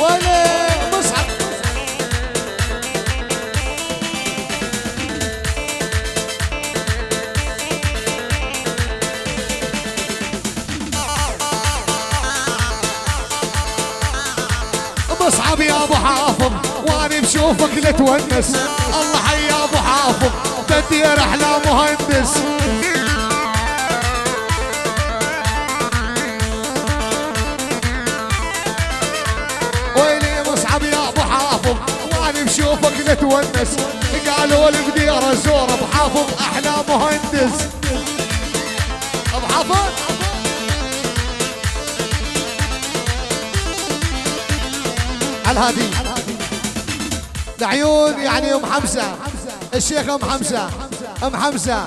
ولا مصعب مصعب يا ابو حافظ وانا بشوفك لتونس الله حي يا ابو حافظ تدير احلى مهندس ويلي مصعب يا ابو حافظ وانا بشوفك لتونس قالوا لي بدير ازور ابو حافظ احلى مهندس ابو حافظ على الهادي لعيون يعني ام حمزه الشيخ ام حمزه ام حمزه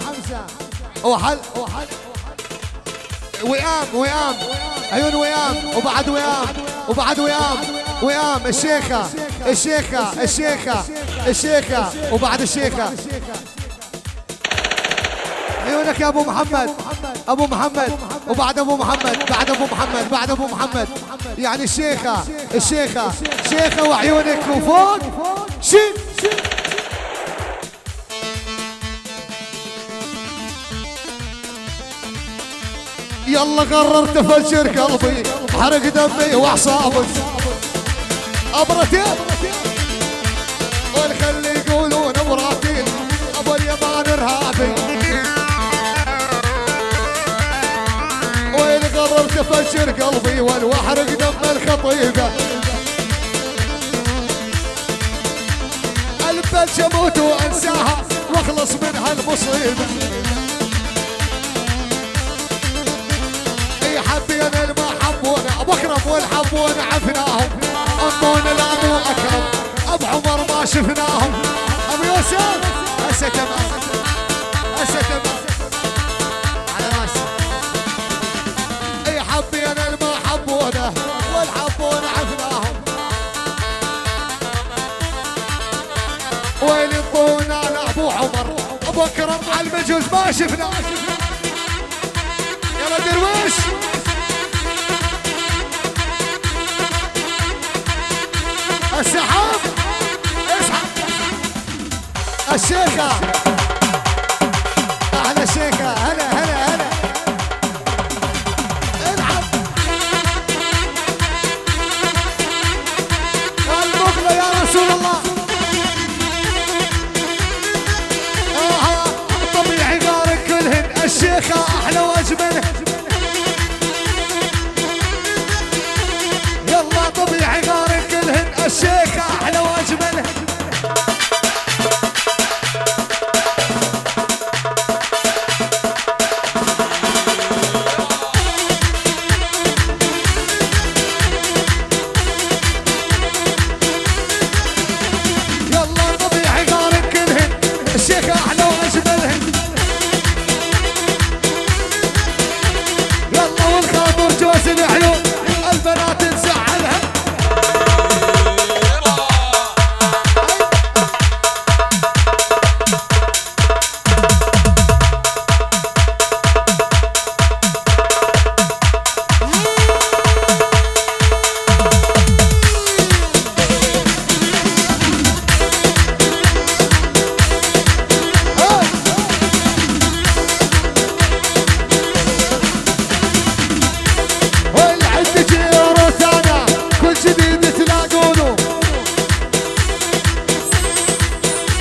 وحل وئام عيون وئام وبعد وئام الشيخه وبعد الشيخه عيونك يا ابو محمد وبعد ابو محمد يعني الشيخه شيخه وعيونك وفوق شيل يلا قررت افجر قلبي حرق دمي واعصابي ابرتين والخلي يقولون ابراتين ابو اليمان ارهابي وين قررت افجر قلبي واحرق دم الخطيبه البلش اموت وانساها واخلص من هالمصيبه اي حبينا الما حبونا ابو اكرم والحبون عفناهم امونا لا مو اكرم ابو عمر ما شفناهم ابو يوسف هسه تمام على راسي اي حبينا الما حبونا والحبون عفناهم وين يطونا لابو عمر ابو اكرم على المجوز ما شفناه يلا درويش السحاب اسحب الشيخة احلى الشيخة هلا العب المقلة يا رسول الله طبيعي غارق كلهن الشيخة احلى واجمل يلا طبيعي غارق كلهن الشيخة احلى واجمل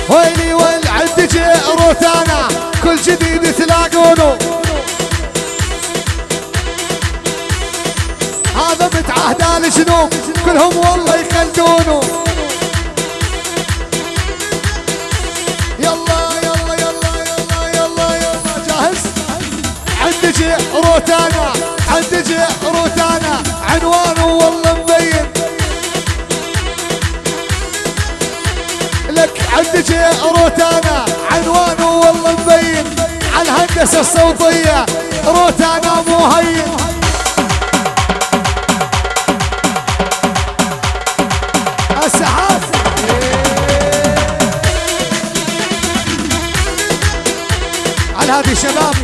ويلي والعد روتانا كل جديد تلاقونه هذا متعهد الجنوب كلهم والله يخلدونه يلا جاهز عندك روتانا عنوانه والله مبين لك عندك روتانا عنوانه والله مبين على الهندسة الصوتية روتانا مو هين السحاب على هذه الشباب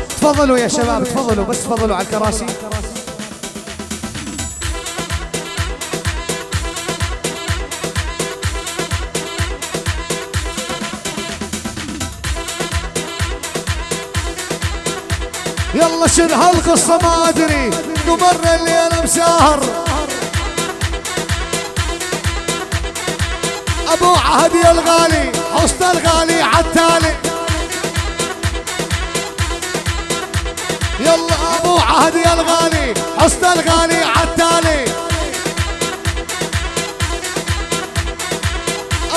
تفضلوا يا شباب تفضلوا بس تفضلوا على الكراسي يلا شنو هالقصة ما ادري قمرنا الليلة مساهر ابو عهدي الغالي حسن الغالي عالتالي يلا ابو عهدي الغالي حسن الغالي عالتالي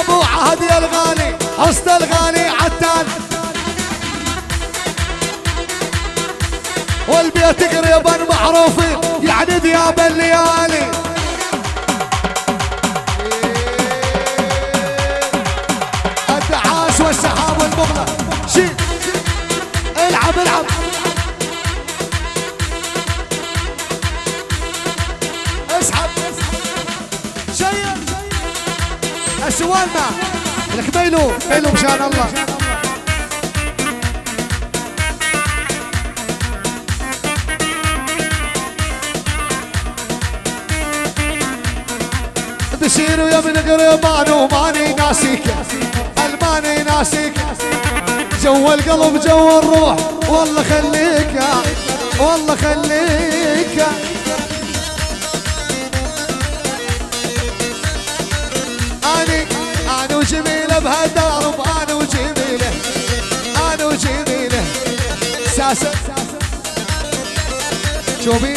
ابو عهدي الغالي حسن الغالي عالتالي والبيت قريبا معروفين يعني دياب الليالي الدعاس والسحاب والبغلة شي العب العب اسحب شيء السوال ما لك ميلو ميلو مشان الله بشير يا من قريبان وماني ناسيك الماني ناسيك جو القلب جو الروح والله خليك والله خليك انا وجميله بهالدرب انا وجميله انا وجميله ساسه شوفي